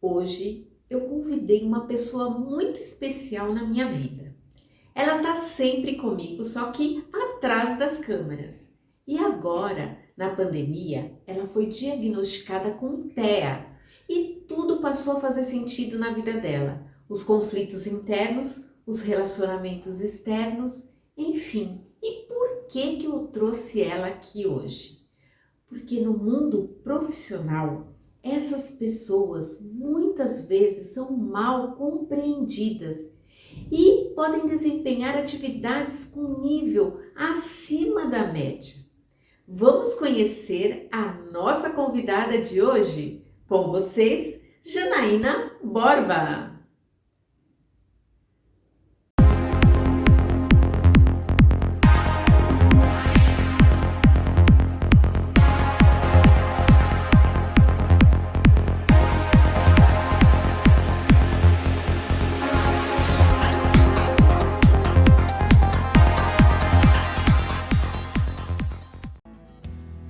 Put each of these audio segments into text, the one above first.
Hoje eu convidei uma pessoa muito especial na minha vida. Ela está sempre comigo, só que atrás das câmeras. E agora, na pandemia, ela foi diagnosticada com TEA e tudo passou a fazer sentido na vida dela. Os conflitos internos, os relacionamentos externos, enfim. E por que eu trouxe ela aqui hoje? Porque no mundo profissional, essas pessoas muitas vezes são mal compreendidas e podem desempenhar atividades com nível acima da média. Vamos conhecer a nossa convidada de hoje? Com vocês, Janaína Borba.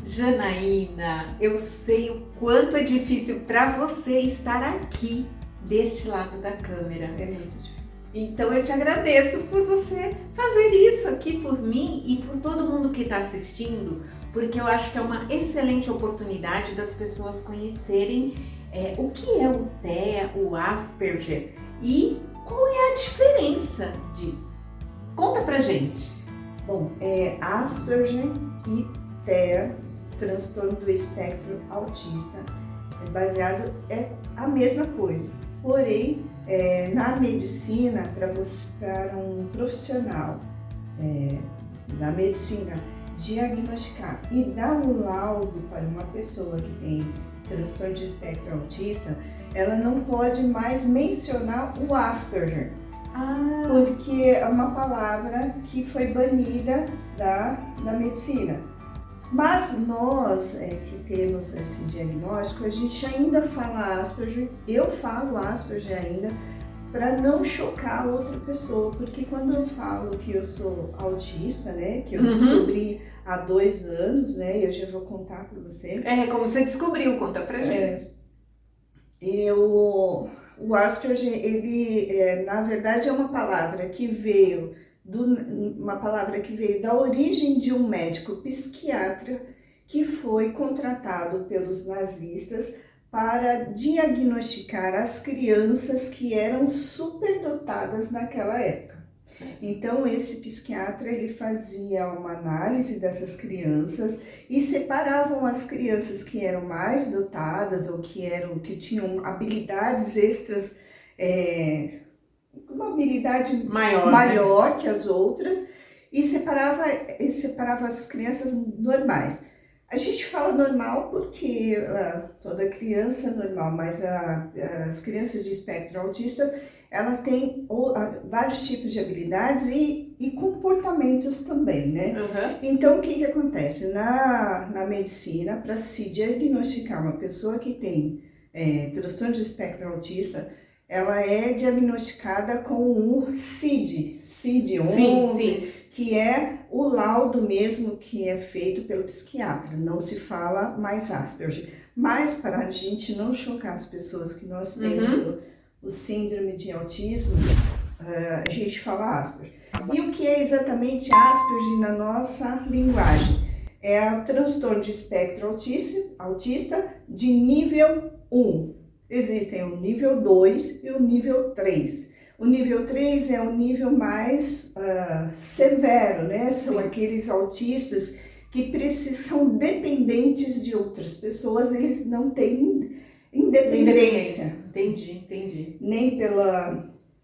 Janaína, eu sei o quanto é difícil para você estar aqui deste lado da câmera. É muito difícil. Então eu te agradeço por você fazer isso aqui por mim e por todo mundo que está assistindo, porque eu acho que é uma excelente oportunidade das pessoas conhecerem o que é o TEA, o Asperger e qual é a diferença disso. Conta pra gente. Bom, Asperger e TEA, transtorno do espectro autista, é a mesma coisa. Porém, na medicina, para um profissional da medicina diagnosticar e dar o laudo para uma pessoa que tem transtorno de espectro autista, ela não pode mais mencionar o Asperger, porque é uma palavra que foi banida da medicina. Mas nós que temos esse diagnóstico, a gente ainda fala Asperger, eu falo Asperger ainda, para não chocar outra pessoa, porque quando eu falo que eu sou autista, né, que eu descobri há 2 anos, né, eu já vou contar para você. Como você descobriu, conta pra gente. O Asperger, ele na verdade é uma palavra que veio da origem de um médico psiquiatra que foi contratado pelos nazistas para diagnosticar as crianças que eram superdotadas naquela época. Então esse psiquiatra ele fazia uma análise dessas crianças e separavam as crianças que eram mais dotadas ou que tinham habilidades extras, uma habilidade maior, né, que as outras, e separava as crianças normais. A gente fala normal porque toda criança é normal, mas as crianças de espectro autista, ela tem vários tipos de habilidades e comportamentos também, né? Então, o que acontece? Na medicina, para se diagnosticar uma pessoa que tem transtorno de espectro autista, ela é diagnosticada com o CID-11, sim. que é o laudo mesmo que é feito pelo psiquiatra, não se fala mais Asperger. Mas para a gente não chocar as pessoas que nós temos o síndrome de autismo, a gente fala Asperger. E o que é exatamente Asperger na nossa linguagem? É o transtorno de espectro autista de nível 1. Existem o nível 2 e o nível 3. O nível 3 é o nível mais severo, né? São aqueles autistas que são dependentes de outras pessoas, eles não têm independência. Entendi. Nem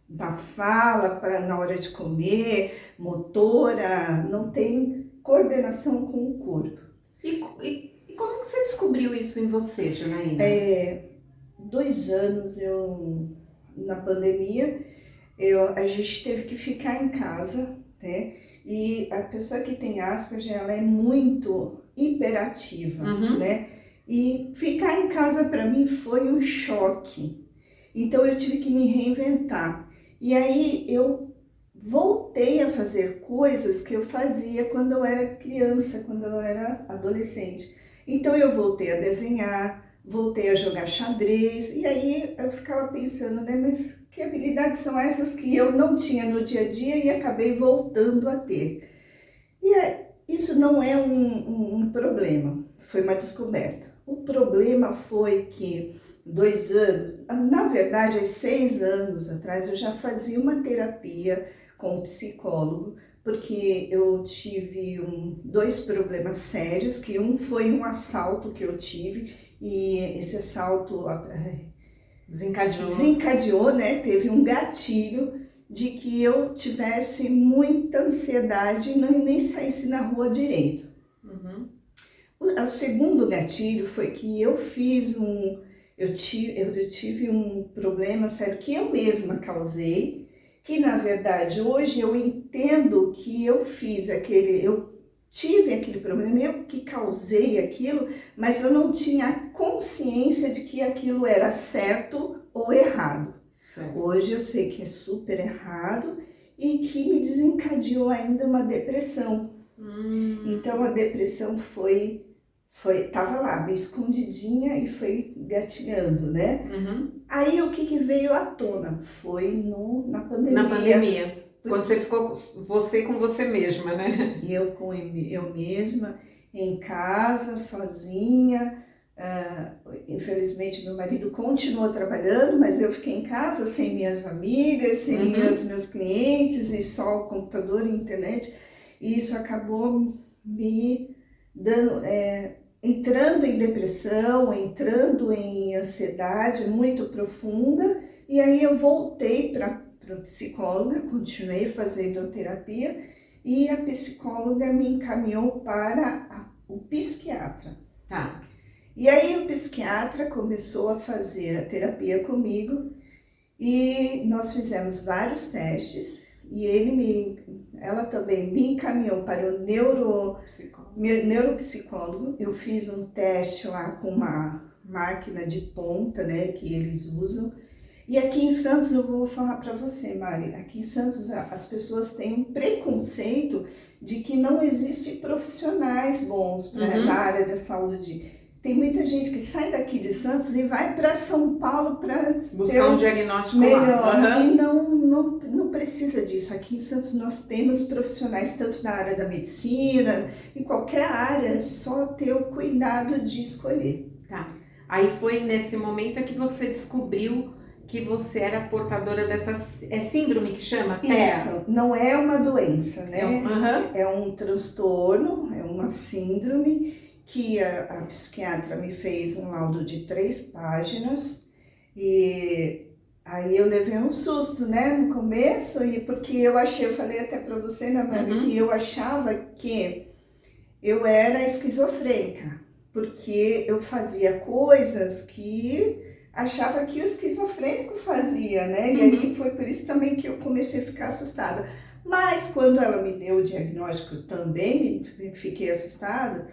da fala, na hora de comer, motora, não tem coordenação com o corpo. E como que você descobriu isso em você, Janaína? 2 anos na pandemia, a gente teve que ficar em casa, né? E a pessoa que tem Asperger, ela é muito hiperativa, né? E ficar em casa para mim foi um choque. Então eu tive que me reinventar. E aí eu voltei a fazer coisas que eu fazia quando eu era criança, quando eu era adolescente. Então eu voltei a desenhar, voltei a jogar xadrez, e aí eu ficava pensando, né, mas que habilidades são essas que eu não tinha no dia a dia e acabei voltando a ter? Isso não é um problema, foi uma descoberta. O problema foi que 2 anos, na verdade, há 6 anos atrás, eu já fazia uma terapia com um psicólogo, porque eu tive dois problemas sérios, que um foi um assalto que eu tive, e esse assalto desencadeou, né? Teve um gatilho de que eu tivesse muita ansiedade e nem saísse na rua direito. Uhum. O segundo gatilho foi que eu tive um problema sério que eu mesma causei, que na verdade hoje eu entendo que eu tive aquele problema, eu que causei aquilo, mas eu não tinha consciência de que aquilo era certo ou errado. Certo. Hoje eu sei que é super errado e que me desencadeou ainda uma depressão. Então a depressão tava lá, meio escondidinha e foi gatilhando, né? Uhum. Aí o que veio à tona? Foi na pandemia. Na pandemia, quando você ficou você com você mesma, né? Eu com eu mesma, em casa, sozinha. Infelizmente meu marido continuou trabalhando, mas eu fiquei em casa sem minhas amigas, sem os meus clientes e só o computador e a internet. E isso acabou me dando, entrando em depressão, entrando em ansiedade muito profunda. E aí eu voltei para psicóloga, continuei fazendo terapia e a psicóloga me encaminhou para o psiquiatra. Tá. E aí o psiquiatra começou a fazer a terapia comigo e nós fizemos vários testes e ela também me encaminhou para o neuropsicólogo. Eu fiz um teste lá com uma máquina de ponta, né, que eles usam. E aqui em Santos, eu vou falar para você, Mari, aqui em Santos as pessoas têm um preconceito de que não existem profissionais bons na área da saúde. Tem muita gente que sai daqui de Santos e vai para São Paulo para buscar um diagnóstico melhor. lá. E não precisa disso. Aqui em Santos nós temos profissionais tanto na área da medicina, em qualquer área, é só ter o cuidado de escolher. Tá. Aí foi nesse momento que você descobriu que você era portadora dessa síndrome que chama TEA? Isso, não é uma doença, né? É um transtorno, é uma síndrome que a psiquiatra me fez um laudo de 3 páginas e aí eu levei um susto, né, no começo, e porque eu falei até para você, né, Mari, que eu achava que eu era esquizofrênica, porque eu fazia coisas que achava que o esquizofrênico fazia, né? E aí foi por isso também que eu comecei a ficar assustada. Mas quando ela me deu o diagnóstico também fiquei assustada,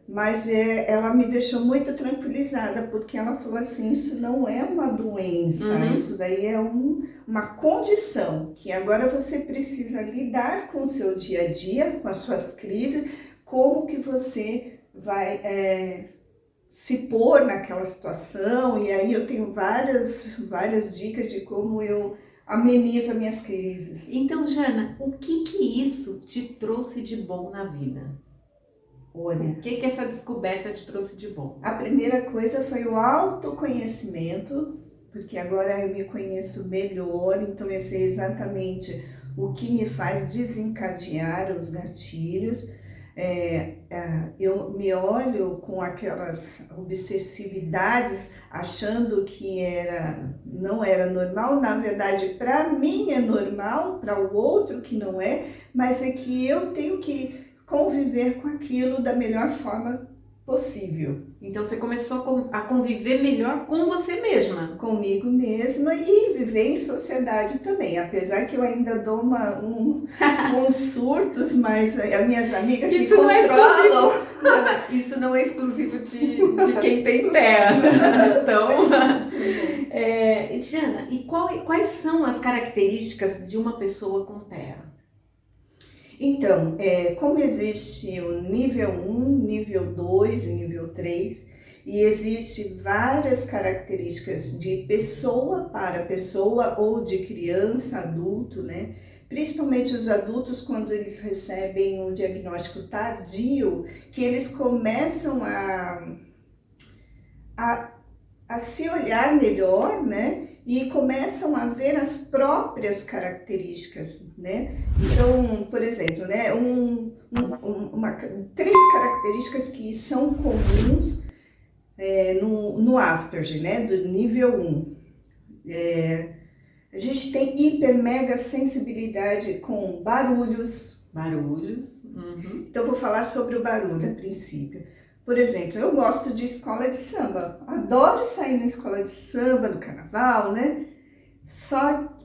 mas ela me deixou muito tranquilizada, porque ela falou assim, isso não é uma doença, isso daí é uma condição, que agora você precisa lidar com o seu dia a dia, com as suas crises, como que você vai se pôr naquela situação. E aí eu tenho várias dicas de como eu amenizo as minhas crises. Então, Jana, o que isso te trouxe de bom na vida? Olha, o que essa descoberta te trouxe de bom? A primeira coisa foi o autoconhecimento, porque agora eu me conheço melhor, então eu sei exatamente o que me faz desencadear os gatilhos. Eu me olho com aquelas obsessividades, achando que não era normal. Na verdade, para mim é normal, para o outro que não é, mas é que eu tenho que conviver com aquilo da melhor forma possível. Então você começou a conviver melhor com você mesma. Comigo mesma e viver em sociedade também. Apesar que eu ainda dou uns surtos, mas as minhas amigas isso me controlam. Isso não é exclusivo de quem tem TEA. Então, Jana, e quais são as características de uma pessoa com TEA? Então, como existe o nível 1, nível 2 e nível 3, E existe várias características de pessoa para pessoa ou de criança, adulto, né? Principalmente os adultos, quando eles recebem um diagnóstico tardio, que eles começam a se olhar melhor, né? E começam a ver as próprias características, né? Então, por exemplo, né? Três características que são comuns no Asperger, né? Do nível 1. A gente tem hiper mega sensibilidade com barulhos. Barulhos. Uhum. Então, eu vou falar sobre o barulho a princípio. Por exemplo, eu gosto de escola de samba. Adoro sair na escola de samba, do carnaval, né?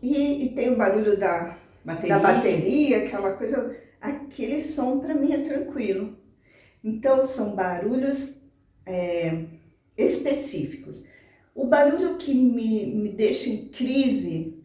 E tem o barulho da bateria, aquela coisa. Aquele som para mim é tranquilo. Então, são barulhos específicos. O barulho que me deixa em crise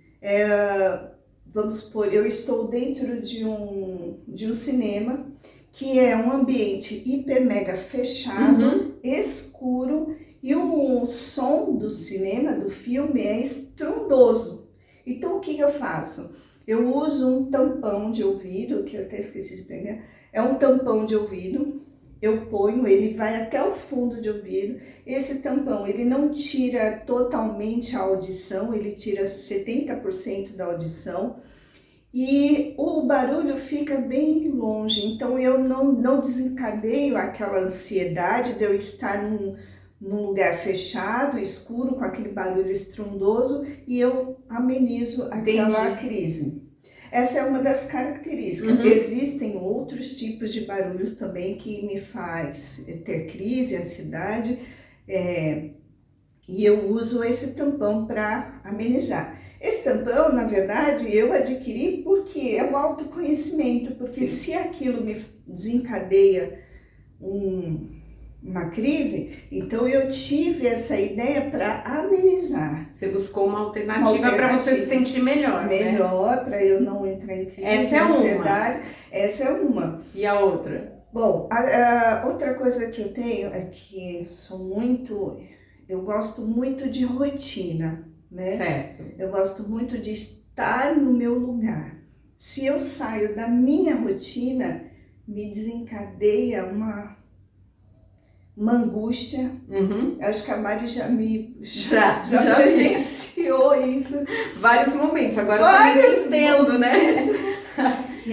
vamos supor, eu estou dentro de um cinema, que é um ambiente hiper mega fechado, escuro, e o som do cinema, do filme, é estrondoso. Então, o que eu faço? Eu uso um tampão de ouvido, que eu até esqueci de pegar, é um tampão de ouvido, eu ponho, ele vai até o fundo de ouvido. Esse tampão, ele não tira totalmente a audição, ele tira 70% da audição, e o barulho fica bem longe, então eu não desencadeio aquela ansiedade de eu estar num lugar fechado, escuro, com aquele barulho estrondoso, e eu amenizo aquela crise. Essa é uma das características. Existem outros tipos de barulhos também que me faz ter crise, ansiedade, e eu uso esse tampão para amenizar. Esse tampão, na verdade, eu adquiri porque é o autoconhecimento, porque se aquilo me desencadeia uma crise, então eu tive essa ideia para amenizar. Você buscou uma alternativa para você se sentir melhor, Melhor, para eu não entrar em crise, essa é ansiedade. Essa é uma. E a outra? Bom, a outra coisa que eu tenho é que eu gosto muito de rotina, né? Certo. Eu gosto muito de estar no meu lugar. Se eu saio da minha rotina, me desencadeia uma angústia. Acho que a Mari já presenciou isso. Vários momentos, agora eu também te entendo, né?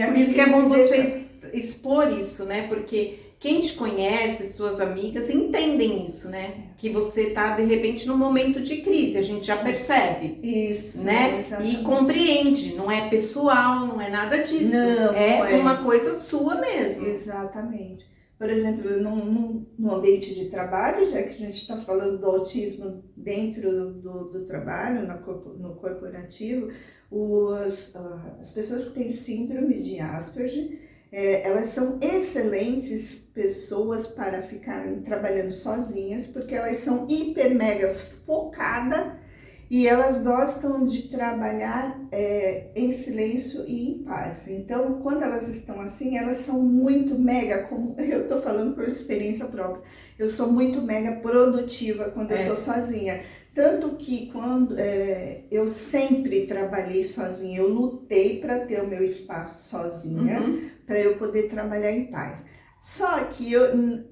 Por isso que é bom você expor isso, né? Porque quem te conhece, suas amigas, entendem isso, né? Que você tá, de repente, num momento de crise, a gente já percebe. Isso, né? Exatamente. E compreende, não é pessoal, não é nada disso. Não é uma coisa sua mesmo. Exatamente. Por exemplo, no ambiente de trabalho, já que a gente está falando do autismo dentro do trabalho, no corporativo, as pessoas que têm síndrome de Asperger, elas são excelentes pessoas para ficarem trabalhando sozinhas, porque elas são hiper megas focadas e elas gostam de trabalhar em silêncio e em paz. Então, quando elas estão assim, elas são muito mega, como eu estou falando por experiência própria, eu sou muito mega produtiva quando eu estou sozinha. Tanto que quando eu sempre trabalhei sozinha, eu lutei para ter o meu espaço sozinha, para eu poder trabalhar em paz. Só que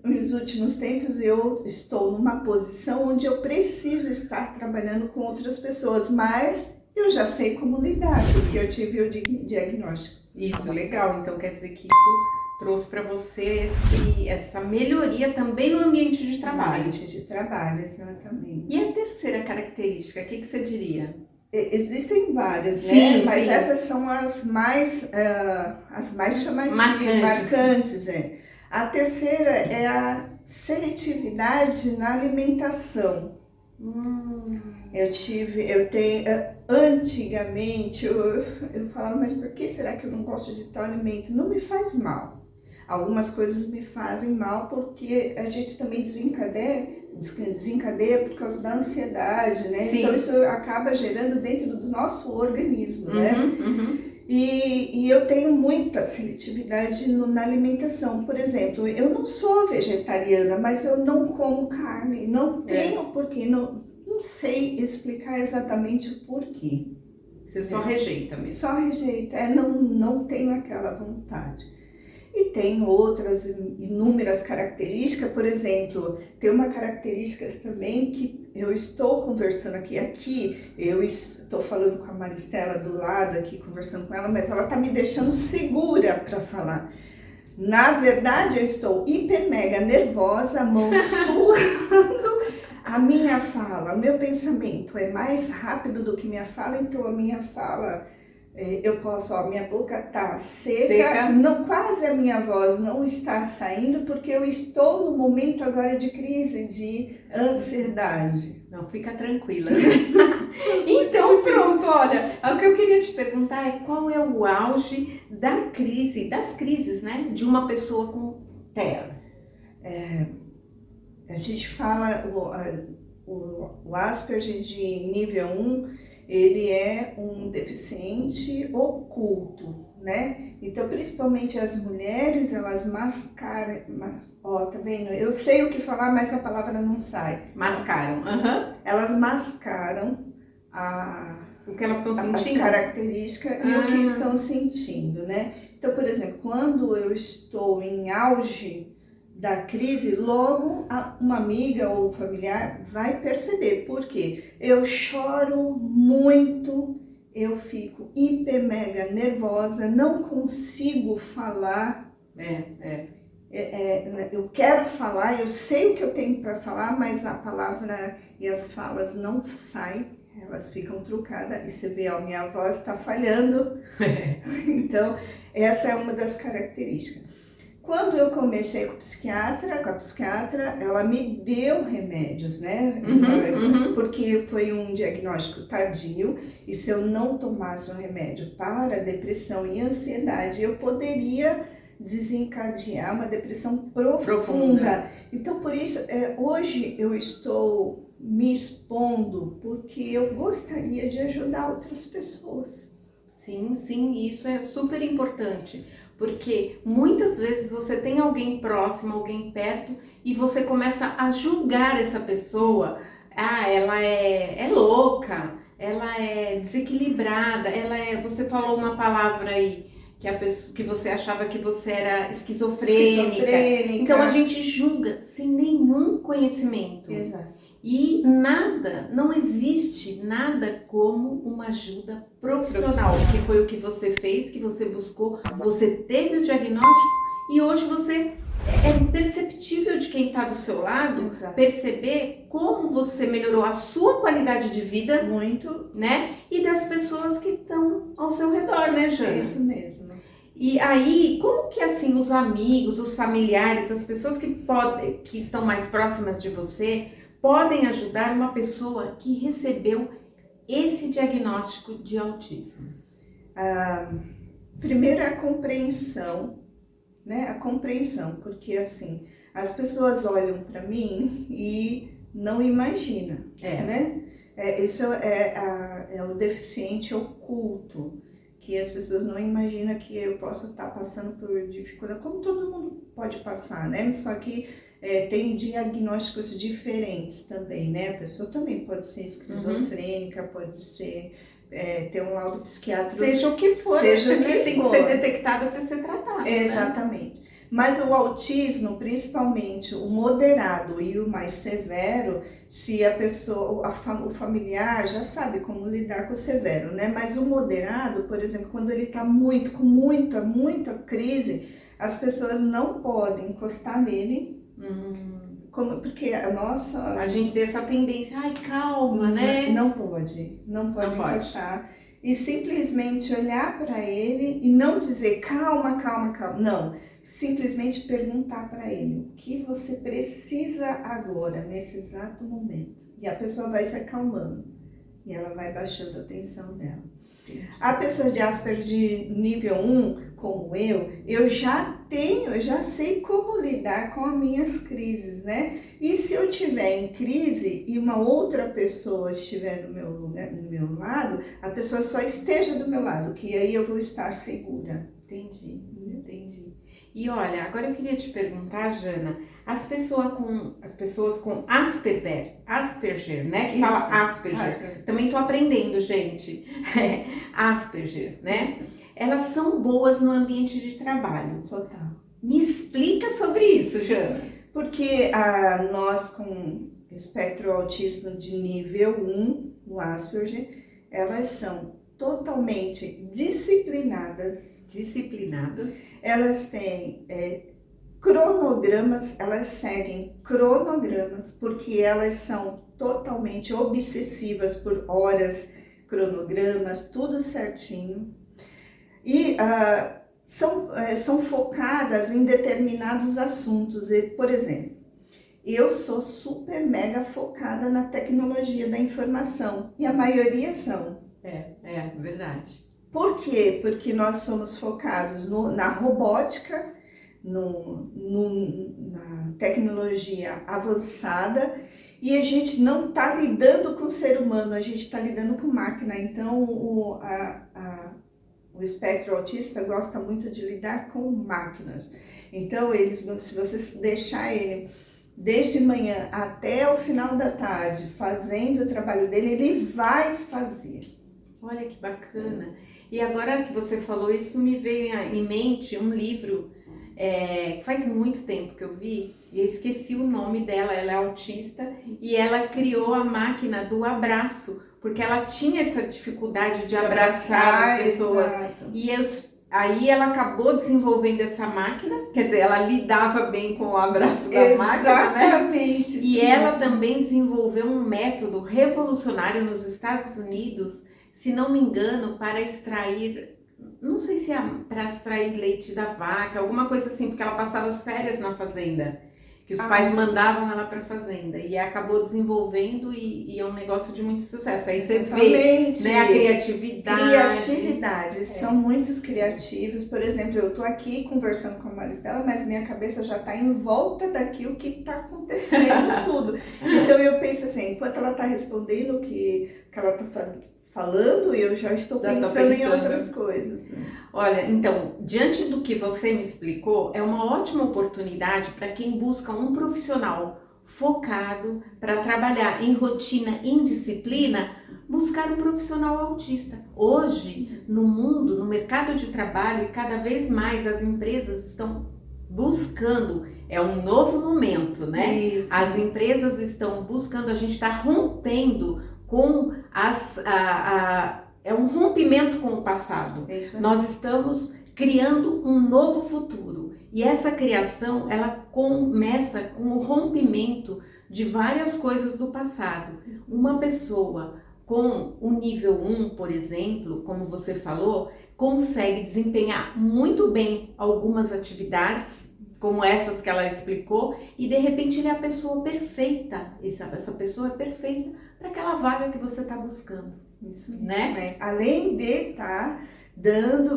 nos últimos tempos eu estou numa posição onde eu preciso estar trabalhando com outras pessoas, mas eu já sei como lidar, porque eu tive o diagnóstico. Isso, legal. Então quer dizer que isso trouxe para você essa melhoria também no ambiente de trabalho. No ambiente de trabalho, exatamente. E a terceira característica, o que você diria? Existem várias, né? Sim, mas sim. Essas são as mais chamativas, marcantes. A terceira é a seletividade na alimentação. Antigamente eu falava, mas por que será que eu não gosto de tal alimento? Não me faz mal. Algumas coisas me fazem mal porque a gente também desencadeia por causa da ansiedade, né? Sim. Então isso acaba gerando dentro do nosso organismo, né? E eu tenho muita seletividade na alimentação. Por exemplo, eu não sou vegetariana, mas eu não como carne. Não tenho porquê, não sei explicar exatamente o porquê. Você só rejeita mesmo. Só rejeito, não tenho aquela vontade. E tem outras inúmeras características, por exemplo, tem uma característica também que eu estou conversando aqui eu estou falando com a Maristela do lado aqui, conversando com ela, mas ela está me deixando segura para falar. Na verdade, eu estou hiper mega nervosa, a mão suando. A minha fala, o meu pensamento é mais rápido do que minha fala, então a minha fala, eu posso, minha boca tá seca, não, quase a minha voz não está saindo, porque eu estou no momento agora de crise, de ansiedade. Não, fica tranquila. Então pronto, olha, o que eu queria te perguntar é qual é o auge das crises, né, de uma pessoa com TEA? A gente fala, o Asperger de nível 1, ele é um deficiente oculto, né? Então, principalmente as mulheres, elas mascaram, tá vendo? Eu sei o que falar, mas a palavra não sai. Mascaram, Elas mascaram o que elas estão sentindo. As características e o que estão sentindo, né? Então, por exemplo, quando eu estou em auge da crise, logo uma amiga ou familiar vai perceber, porque eu choro muito, eu fico hiper mega nervosa, não consigo falar. Eu quero falar, eu sei o que eu tenho para falar, mas a palavra e as falas não saem, elas ficam trucadas e você vê, minha voz está falhando. Então, essa é uma das características. Quando eu comecei com a psiquiatra, ela me deu remédios, né? Porque foi um diagnóstico tardio e se eu não tomasse um remédio para depressão e ansiedade, eu poderia desencadear uma depressão profunda. Então, por isso, hoje eu estou me expondo porque eu gostaria de ajudar outras pessoas. Sim, isso é super importante. Porque muitas vezes você tem alguém próximo, alguém perto, e você começa a julgar essa pessoa. Ela é louca, ela é desequilibrada, você falou uma palavra aí, que você achava que você era esquizofrênica. Então a gente julga sem nenhum conhecimento. Exato. E não existe nada como uma ajuda profissional, que foi o que você fez, que você buscou, você teve o diagnóstico e hoje você é perceptível de quem está do seu lado. Exato. Perceber como você melhorou a sua qualidade de vida. Muito. Né? E das pessoas que estão ao seu redor, né, Jana? É isso mesmo. E aí, como que assim os amigos, os familiares, as pessoas que estão mais próximas de você podem ajudar uma pessoa que recebeu esse diagnóstico de autismo? Primeiro a compreensão, né? A compreensão, porque assim, as pessoas olham para mim e não imaginam, né? Isso é o deficiente oculto, que as pessoas não imaginam que eu possa estar passando por dificuldade, como todo mundo pode passar, né? Só que tem diagnósticos diferentes também, né? A pessoa também pode ser esquizofrênica, pode ser ter um laudo psiquiátrico. Seja o que for, tem que ser detectado para ser tratado. Exatamente. Né? Mas o autismo, principalmente o moderado e o mais severo, se a pessoa, o familiar já sabe como lidar com o severo, né? Mas o moderado, por exemplo, quando ele está com muita crise, as pessoas não podem encostar nele. Porque a gente tem essa tendência, calma, né? Não pode encostar. E simplesmente olhar para ele e não dizer calma, não. Simplesmente perguntar para ele o que você precisa agora, nesse exato momento. E a pessoa vai se acalmando e ela vai baixando a tensão dela. A pessoa de Asperger de nível 1, como eu já sei como lidar com as minhas crises, né? E se eu estiver em crise e uma outra pessoa estiver do meu lugar, do meu lado, a pessoa só esteja do meu lado, que aí eu vou estar segura. Entendi, entendi. E olha, agora eu queria te perguntar, Jana, as pessoas com Asperger, né? Que fala Isso, Asperger. Asperger. Também tô aprendendo, gente. Asperger, né? Isso. Elas são boas no ambiente de trabalho. Total. Me explica sobre isso, Jana. Porque nós com espectro autismo de nível 1, o Asperger, elas são totalmente disciplinadas. Disciplinadas. Elas têm cronogramas, elas seguem cronogramas, porque elas são totalmente obsessivas por horas, cronogramas, tudo certinho. E são focadas em determinados assuntos. E, por exemplo, eu sou super mega focada na tecnologia da informação, e a maioria são. É verdade. Por quê? Porque nós somos focados na robótica, na tecnologia avançada, e a gente não está lidando com o ser humano, a gente está lidando com máquina. Então, o espectro autista gosta muito de lidar com máquinas. Então, se você deixar ele desde manhã até o final da tarde fazendo o trabalho dele, ele vai fazer. Olha que bacana. E agora que você falou isso, me veio em mente um livro que faz muito tempo que eu vi, e eu esqueci o nome dela. Ela é autista e ela criou a máquina do abraço, porque ela tinha essa dificuldade de abraçar as pessoas. Exato. E aí ela acabou desenvolvendo essa máquina, quer dizer, ela lidava bem com o abraço da máquina, né? Exatamente. E ela também desenvolveu um método revolucionário nos Estados Unidos, se não me engano, para extrair, não sei se é para extrair leite da vaca, alguma coisa assim, porque ela passava as férias na fazenda, que os pais mandavam ela para a fazenda, e acabou desenvolvendo e é um negócio de muito sucesso. Aí você vê, né, a criatividade. São muitos criativos. Por exemplo, eu tô aqui conversando com a Maristela, mas minha cabeça já tá em volta daquilo que tá acontecendo tudo. Então eu penso assim, enquanto ela tá respondendo o que ela tá falando, eu já estou pensando em outras coisas. Olha, então, diante do que você me explicou, é uma ótima oportunidade para quem busca um profissional focado para trabalhar em rotina, em disciplina, buscar um profissional autista. Hoje, no mundo, no mercado de trabalho, e cada vez mais as empresas estão buscando, é um novo momento, né? Isso. As empresas estão buscando, a gente está rompendo com é um rompimento com o passado. Nós estamos criando um novo futuro. E essa criação, ela começa com o rompimento de várias coisas do passado. Uma pessoa com o nível 1, por exemplo, como você falou, consegue desempenhar muito bem algumas atividades, como essas que ela explicou, e de repente ele é a pessoa perfeita. Essa pessoa é perfeita para aquela vaga que você está buscando. Isso, né? Além de estar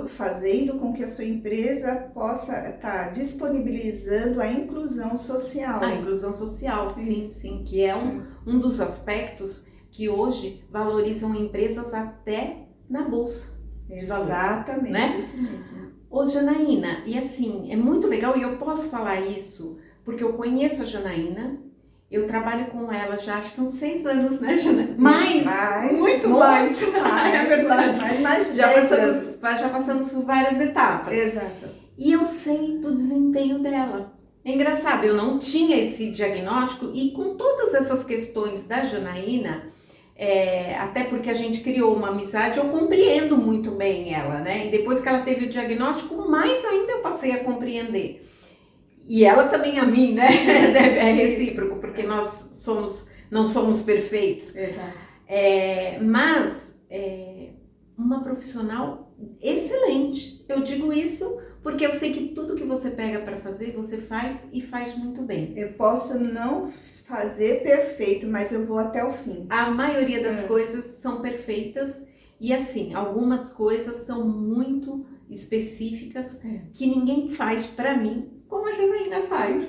fazendo com que a sua empresa possa estar disponibilizando a inclusão social. A inclusão social, sim, que é um dos aspectos que hoje valorizam empresas até na bolsa. Exatamente, né? Isso mesmo. Ô Janaína, e assim, é muito legal, e eu posso falar isso porque eu conheço a Janaína, eu trabalho com ela já acho que uns 6 anos, né, Janaína? Muito mais. É verdade. Mais de já 10 anos. passamos por várias etapas. Exato. E eu sei do desempenho dela. É engraçado, eu não tinha esse diagnóstico, e com todas essas questões da Janaína, até porque a gente criou uma amizade, eu compreendo muito bem ela, né? E depois que ela teve o diagnóstico, mais ainda eu passei a compreender. E ela também a mim, né? É recíproco, porque nós não somos perfeitos. Exato. Mas uma profissional excelente. Eu digo isso porque eu sei que tudo que você pega para fazer, você faz e faz muito bem. Eu posso não fazer perfeito, mas eu vou até o fim. A maioria das coisas são perfeitas E assim, algumas coisas são muito específicas que ninguém faz para mim, como a Janaína faz.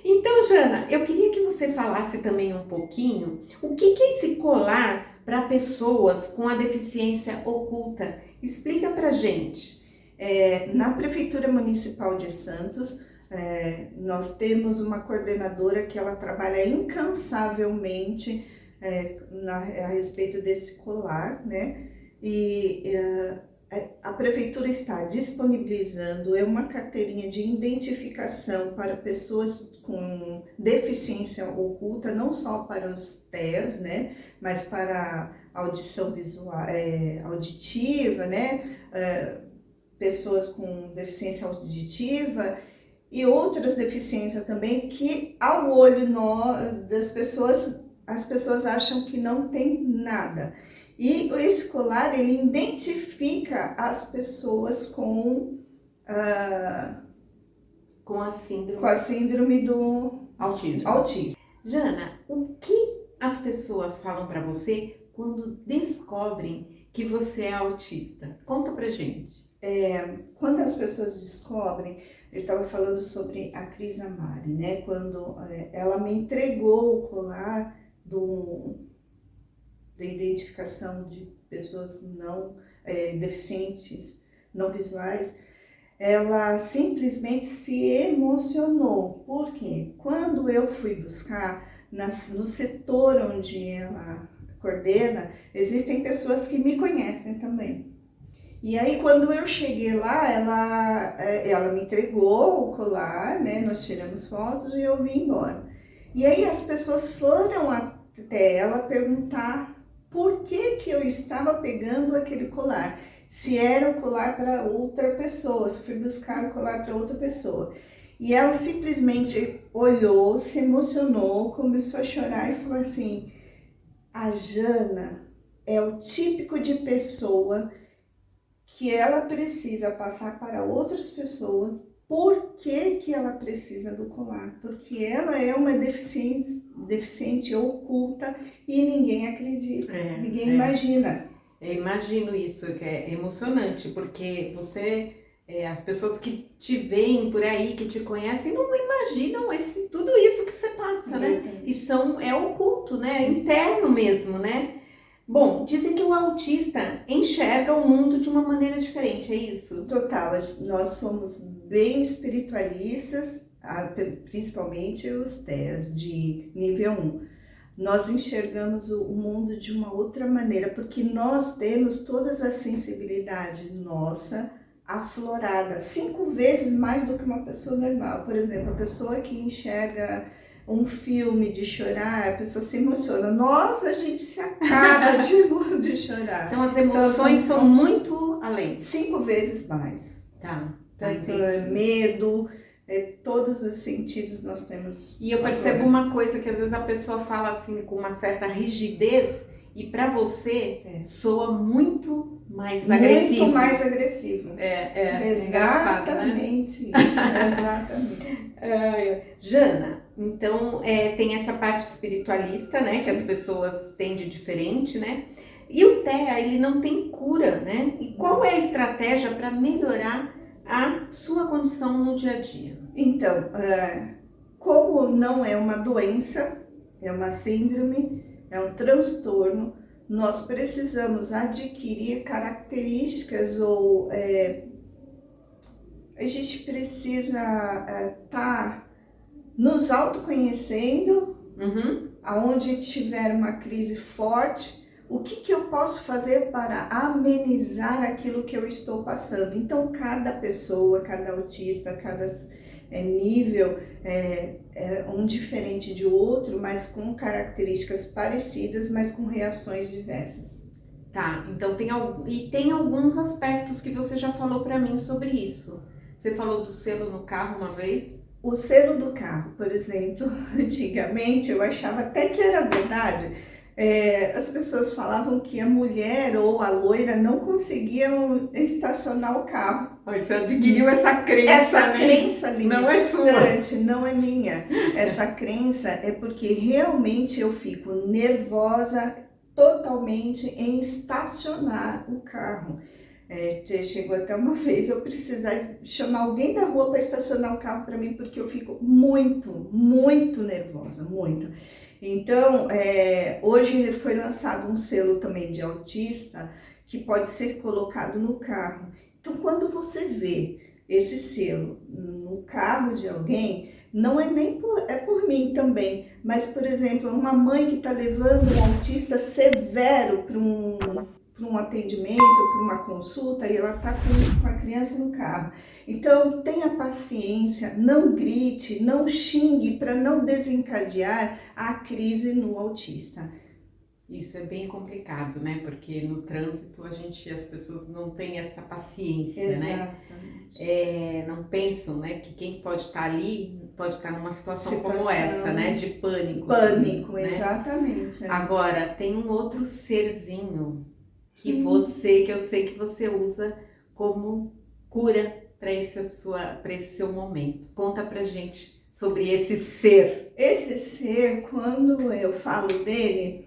Então, Jana, eu queria que você falasse também um pouquinho o que é esse colar para pessoas com a deficiência oculta. Explica pra gente. Na Prefeitura Municipal de Santos, nós temos uma coordenadora que ela trabalha incansavelmente a respeito desse colar, né? E a Prefeitura está disponibilizando uma carteirinha de identificação para pessoas com deficiência oculta, não só para os TEAs, né? Mas para audição visual, auditiva, né? Pessoas com deficiência auditiva e outras deficiências também que ao olho das pessoas, as pessoas acham que não tem nada. E esse colar, ele identifica as pessoas com a síndrome do autismo. Jana, o que as pessoas falam para você quando descobrem que você é autista? Conta pra gente. Quando as pessoas descobrem, eu estava falando sobre a Cris Amari, né? Quando ela me entregou o colar da identificação de pessoas não deficientes, não visuais, ela simplesmente se emocionou. Por quê? Quando eu fui buscar no setor onde ela coordena, existem pessoas que me conhecem também. E aí, quando eu cheguei lá, ela me entregou o colar, né? Nós tiramos fotos e eu vim embora. E aí as pessoas foram até ela perguntar por que eu estava pegando aquele colar. Se era o colar para outra pessoa, se fui buscar o colar para outra pessoa. E ela simplesmente olhou, se emocionou, começou a chorar e falou assim: a Jana é o típico de pessoa que ela precisa passar para outras pessoas. Por que ela precisa do colar? Porque ela é uma deficiente oculta e ninguém acredita, ninguém imagina. Eu imagino isso, que é emocionante, porque as pessoas que te veem por aí, que te conhecem, não imaginam tudo isso que você passa, né? E é oculto, né? É interno mesmo, né? Bom, dizem que o autista enxerga o mundo de uma maneira diferente, é isso? Total, nós somos bem espiritualistas, principalmente os TEAs de nível 1. Nós enxergamos o mundo de uma outra maneira, porque nós temos todas as sensibilidades nossa aflorada, 5 vezes mais do que uma pessoa normal. Por exemplo, a pessoa que enxerga um filme de chorar, a pessoa se emociona. A gente se acaba de chorar. Então as emoções são muito além. 5 vezes mais. Tá. Tanto medo, todos os sentidos nós temos. E eu percebo uma coisa, que às vezes a pessoa fala assim com uma certa rigidez e para você soa muito mais agressivo. Muito mais agressivo. Exatamente. Exatamente. Jana, então tem essa parte espiritualista, né, que as pessoas têm de diferente, né? E o TEA, ele não tem cura, né? E qual é a estratégia para melhorar a sua condição no dia a dia? Então, como não é uma doença, é uma síndrome, é um transtorno, nós precisamos adquirir características ou a gente precisa estar nos autoconhecendo, aonde tiver uma crise forte, o que eu posso fazer para amenizar aquilo que eu estou passando? Então, cada pessoa, cada autista, cada nível um diferente de outro, mas com características parecidas, mas com reações diversas. Tá, então tem alguns aspectos que você já falou para mim sobre isso. Você falou do selo no carro uma vez? O selo do carro, por exemplo, antigamente eu achava até que era verdade. As pessoas falavam que a mulher ou a loira não conseguiam estacionar o carro. Você adquiriu essa crença, essa crença limitante, não é sua, não é minha. Essa crença é porque realmente eu fico nervosa totalmente em estacionar o carro. Chegou até uma vez eu precisar chamar alguém da rua para estacionar o carro para mim, porque eu fico muito nervosa, muito. Então, hoje foi lançado um selo também de autista que pode ser colocado no carro. Então, quando você vê esse selo no carro de alguém, não é nem por mim também, mas, por exemplo, uma mãe que está levando um autista severo para um atendimento, para uma consulta, e ela está com a criança no carro. Então, tenha paciência, não grite, não xingue para não desencadear a crise no autista. Isso é bem complicado, né? Porque no trânsito as pessoas não têm essa paciência, Exatamente. né? Não pensam, né, que quem pode estar ali pode estar numa situação como essa, né? De pânico. Pânico, né? Exatamente. Agora, tem um outro serzinho que eu sei que você usa como cura para esse seu momento. Conta pra gente sobre esse ser. Esse ser, quando eu falo dele,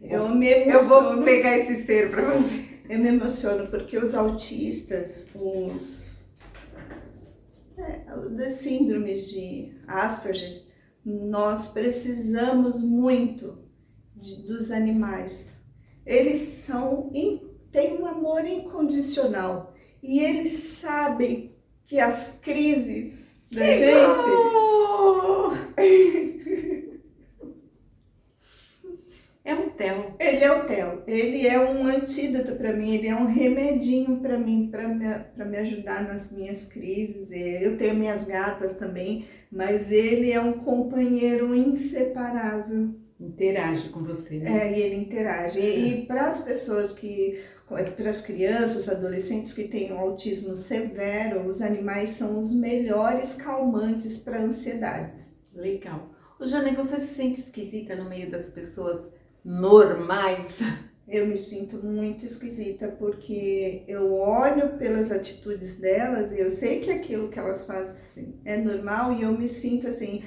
eu me emociono. Eu vou pegar esse ser para você. Eu me emociono porque os autistas, das síndromes de Asperger, nós precisamos muito dos animais. Eles têm um amor incondicional e eles sabem que as crises da gente... É um Theo. Ele é o Theo. Ele é um antídoto para mim, ele é um remedinho para mim, para me ajudar nas minhas crises. Eu tenho minhas gatas também, mas ele é um companheiro inseparável. Interage com você, né? E ele interage. E para as pessoas para as crianças, adolescentes que têm um autismo severo, os animais são os melhores calmantes para ansiedades. Legal. Ô, Jana, você se sente esquisita no meio das pessoas normais? Eu me sinto muito esquisita porque eu olho pelas atitudes delas e eu sei que aquilo que elas fazem é normal e eu me sinto assim,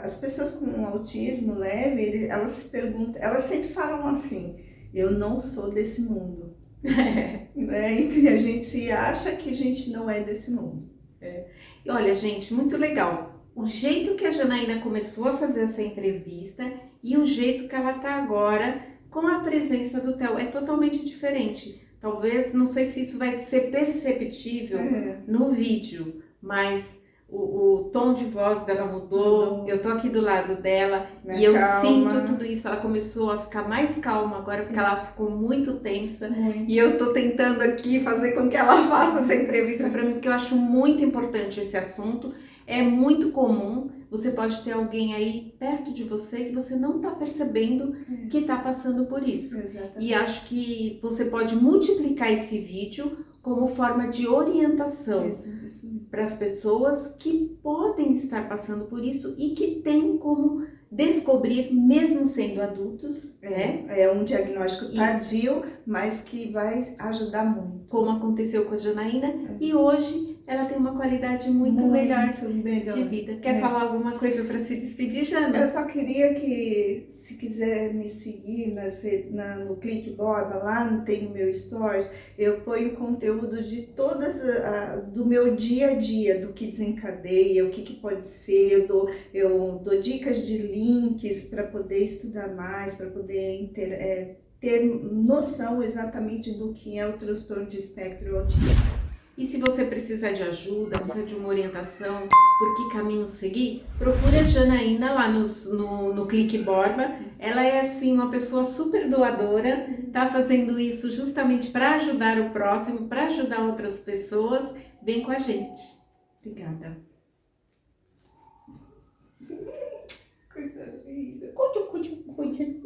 as pessoas com autismo leve, elas se perguntam, elas sempre falam assim, eu não sou desse mundo. E a gente se acha que a gente não é desse mundo. E olha, gente, muito legal. O jeito que a Janaína começou a fazer essa entrevista e o jeito que ela tá agora com a presença do Theo é totalmente diferente. Talvez, não sei se isso vai ser perceptível no vídeo, mas o tom de voz dela mudou, eu tô aqui do lado dela e eu sinto tudo isso. Ela começou a ficar mais calma agora, porque ela ficou muito tensa. E eu tô tentando aqui fazer com que ela faça essa entrevista para mim, porque eu acho muito importante esse assunto. É muito comum, você pode ter alguém aí perto de você que você não está percebendo que está passando por isso. Exatamente. E acho que você pode multiplicar esse vídeo como forma de orientação para as pessoas que podem estar passando por isso e que têm como descobrir, mesmo sendo adultos, né? É um diagnóstico tardio, mas que vai ajudar muito. Como aconteceu com a Janaína, e hoje ela tem uma qualidade muito melhor de vida. Quer falar alguma coisa para se despedir, Jana? Eu só queria que, se quiser me seguir no Clique Borba, lá tem o meu Stories, eu ponho conteúdo de do meu dia a dia, do que desencadeia, o que pode ser, eu dou dicas de links para poder estudar mais, para poder ter noção exatamente do que é o transtorno de espectro autista. E se você precisar de ajuda, precisa de uma orientação, por que caminho seguir, procure a Janaína lá no Clique Borba. Ela é assim uma pessoa super doadora, tá fazendo isso justamente para ajudar o próximo, para ajudar outras pessoas. Vem com a gente. Obrigada. Coisa linda. Cuide.